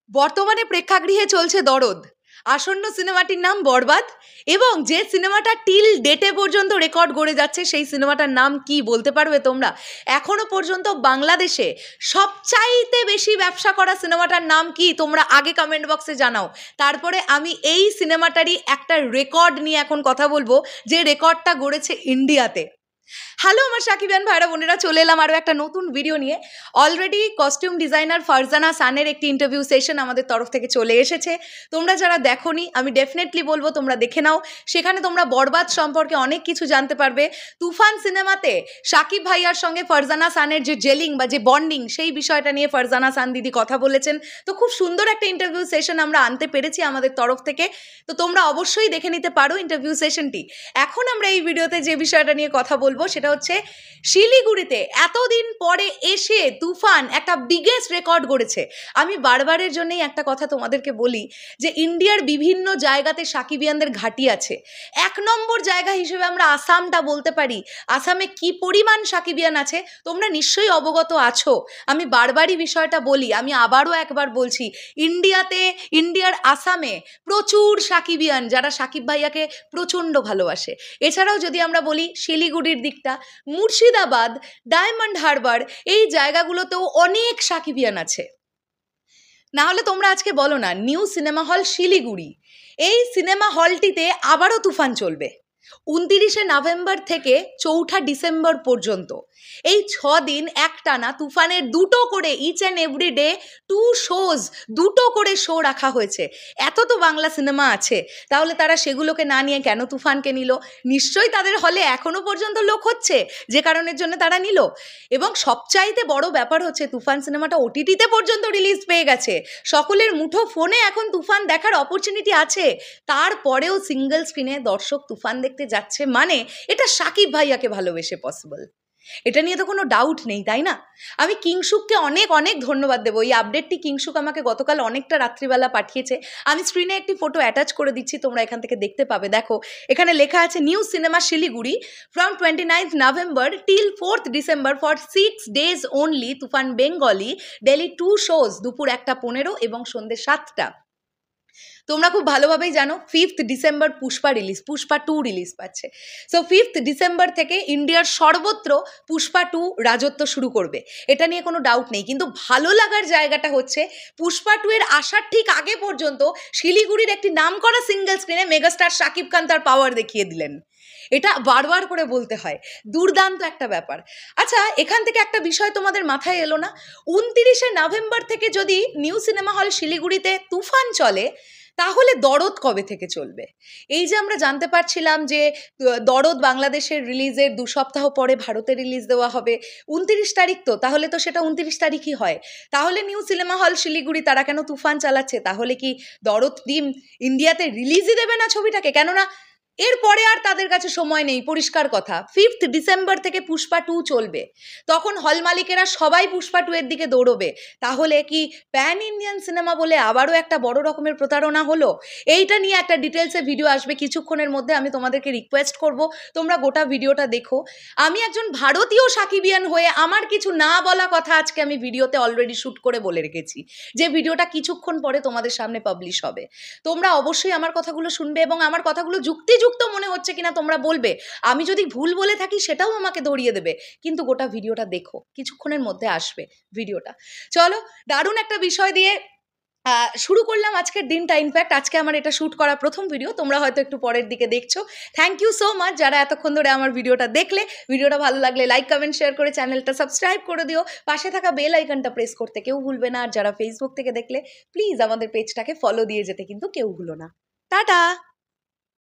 বর্তমানে প্রেক্ষাগৃহে চলছে দরদ। আসন্ন সিনেমাটির নাম বরবাদ এবং যে সিনেমাটা টিল ডেটে পর্যন্ত রেকর্ড গড়ে যাচ্ছে সেই সিনেমাটার নাম কি বলতে পারবে তোমরা? এখনো পর্যন্ত বাংলাদেশে সবচাইতে বেশি ব্যবসা করা সিনেমাটার নাম কি তোমরা আগে কমেন্ট বক্সে জানাও। তারপরে আমি এই সিনেমাটারই একটা রেকর্ড নিয়ে এখন কথা বলবো, যে রেকর্ডটা গড়েছে ইন্ডিয়াতে। হ্যালো আমার সাকিবিয়ান ভাইরা বোনেরা, চলে এলাম আরও একটা নতুন ভিডিও নিয়ে। অলরেডি কস্টিউম ডিজাইনার ফারজানা সানের একটি ইন্টারভিউ সেশন আমাদের তরফ থেকে চলে এসেছে। তোমরা যারা দেখোনি আমি ডেফিনেটলি বলবো তোমরা দেখে নাও। সেখানে তোমরা বরবাদ সম্পর্কে অনেক কিছু জানতে পারবে। তুফান সিনেমাতে সাকিব ভাইয়ার সঙ্গে ফারজানা সানের যে জেলিং বা যে বন্ডিং, সেই বিষয়টা নিয়ে ফারজানা সান দিদি কথা বলেছেন। তো খুব সুন্দর একটা ইন্টারভিউ সেশন আমরা আনতে পেরেছি আমাদের তরফ থেকে। তো তোমরা অবশ্যই দেখে নিতে পারো ইন্টারভিউ সেশনটি। এখন আমরা এই ভিডিওতে যে বিষয়টা নিয়ে কথা বলবো সেটা হচ্ছে শিলিগুড়িতে এতদিন পরে এসে তুফান একটা বিগেস্ট রেকর্ড গড়েছে। আমি বারবারের জন্যই একটা কথা তোমাদেরকে বলি যে ইন্ডিয়ার বিভিন্ন জায়গাতে সাকিবিয়ানদের ঘাঁটি আছে। 1 নম্বর জায়গা হিসেবে আমরা আসামটা বলতে পারি। আসামে কি পরিমাণ সাকিবিয়ান আছে তোমরা নিশ্চয়ই অবগত আছো। আমি বারবারই বিষয়টা বলি, আমি আবারও একবার বলছি, ইন্ডিয়ার আসামে প্রচুর সাকিবিয়ান যারা সাকিব ভাইয়াকে প্রচণ্ড ভালোবাসে। এছাড়াও যদি আমরা বলি শিলিগুড়ির দিকটা, মুর্শিদাবাদ, ডায়মন্ড হারবার, এই জায়গাগুলোতেও অনেক সাকিবিয়ান আছে। না হলে তোমরা আজকে বলো না নিউ সিনেমা হল শিলিগুড়ি, এই সিনেমা হলটিতে আবারও তুফান চলবে 29শে নভেম্বর থেকে 4ঠা ডিসেম্বর পর্যন্ত। এই 6 দিন একটানা তুফানের 2টো করে each and every day 2 shows, 2টো করে শো রাখা হয়েছে। এত তো বাংলা সিনেমা আছে, তাহলে তারা সেগুলোকে না নিয়ে কেন তুফানকে নিল? নিশ্চয়ই তাদের হলে এখনো পর্যন্ত লোক হচ্ছে, যে কারণের জন্য তারা নিল। এবং সবচাইতে বড় ব্যাপার হচ্ছে তুফান সিনেমাটা ওটিটিতে পর্যন্ত রিলিজ পেয়ে গেছে। সকলের মুঠো ফোনে এখন তুফান দেখার অপরচুনিটি আছে। তারপরেও সিঙ্গেল স্ক্রিনে দর্শক তুফান দেখতে যাচ্ছে, মানে এটা সাকিব ভাইয়াকে ভালোবেসে পসিবল। এটা নিয়ে তো কোনো ডাউট নেই, তাই না? আমি কিংশুককে অনেক অনেক ধন্যবাদ দেবো। এই আপডেটটি কিংশুক আমাকে গতকাল অনেকটা রাত্রিবেলা পাঠিয়েছে। আমি স্ক্রিনে একটি ফটো অ্যাটাচ করে দিচ্ছি, তোমরা এখান থেকে দেখতে পাবে। দেখো এখানে লেখা আছে new cinema Siliguri from 29th November till 4th December for 6 days only Toofan Bengali daily 2 shows, দুপুর 1টা 15 এবং সন্ধ্যে 7টা। তোমরা খুব ভালোভাবেই জানো 5th ডিসেম্বর পুষ্পা 2 রিলিজ পাচ্ছে। সো 5th ডিসেম্বর থেকে ইন্ডিয়ার সর্বত্র পুষ্পা 2 রাজত্ব শুরু করবে, এটা নিয়ে কোনো ডাউট নেই। কিন্তু ভালো লাগার জায়গাটা হচ্ছে পুষ্পা 2 এর আসার ঠিক আগে পর্যন্ত শিলিগুড়ির একটি নামকরা সিঙ্গেল স্ক্রিনে মেগাস্টার শাকিব খান তার পাওয়ার দেখিয়ে দিলেন। এটা বারবার করে বলতে হয়, দুর্দান্ত একটা ব্যাপার। আচ্ছা, এখান থেকে একটা বিষয় তোমাদের মাথায় এলো না? 29শে নভেম্বর থেকে যদি নিউ সিনেমা হল শিলিগুড়িতে তুফান চলে, তাহলে দরদ কবে থেকে চলবে? এই যে আমরা জানতে পারছিলাম যে দরদ বাংলাদেশের রিলিজের 2 সপ্তাহ পরে ভারতে রিলিজ দেওয়া হবে 29 তারিখ, তো তাহলে তো সেটা 29 তারিখই হয়। তাহলে নিউ সিনেমা হল শিলিগুড়ি তারা কেন তুফান চালাচ্ছে? তাহলে কি দরদ টিম ইন্ডিয়াতে রিলিজই দেবে না ছবিটাকে? কেননা এরপরে আর তাদের কাছে সময় নেই। পরিষ্কার কথা, 5th ডিসেম্বর থেকে পুষ্পা 2 চলবে, তখন হল মালিকেরা সবাই পুষ্পা 2 এর দিকে দৌড়বে। তাহলে কি প্যান ইন্ডিয়ান সিনেমা বলে আবারও একটা বড় রকমের প্রতারণা হলো? এইটা নিয়ে একটা ডিটেলসে ভিডিও আসবে কিছুক্ষণের মধ্যে। আমি তোমাদেরকে রিকোয়েস্ট করব তোমরা গোটা ভিডিওটা দেখো। আমি একজন ভারতীয় সাকিবিয়ান হয়ে আমার কিছু না বলা কথা আজকে আমি ভিডিওতে অলরেডি শ্যুট করে বলে রেখেছি, যে ভিডিওটা কিছুক্ষণ পরে তোমাদের সামনে পাবলিশ হবে। তোমরা অবশ্যই আমার কথাগুলো শুনবে এবং আমার কথাগুলো যুক্তিযুক্ত মনে হচ্ছে কিনা তোমরা বলবে। আমি যদি ভুল বলে থাকি সেটাও আমাকে ধরিয়ে দেবে, কিন্তু গোটা ভিডিওটা দেখো, কিছুক্ষণের মধ্যে আসবে ভিডিওটা। চলো, দারুণ একটা বিষয় দিয়ে শুরু করলাম আজকের দিনটা। ইনফ্যাক্ট আজকে আমার এটা শ্যুট করা প্রথম ভিডিও, তোমরা হয়তো একটু পরের দিকে দেখছো। থ্যাংক ইউ সো মাচ যারা এতক্ষণ ধরে আমার ভিডিওটা দেখলে। ভিডিওটা ভালো লাগলে লাইক কমেন্ট শেয়ার করে চ্যানেলটা সাবস্ক্রাইব করে দিও। পাশে থাকা বেল আইকনটা প্রেস করতে কেউ ভুলবে না। আর যারা ফেসবুক থেকে দেখলে প্লিজ আমাদের পেজটাকে ফলো দিয়ে যেতে কিন্তু কেউ ভুলো না। টাটা।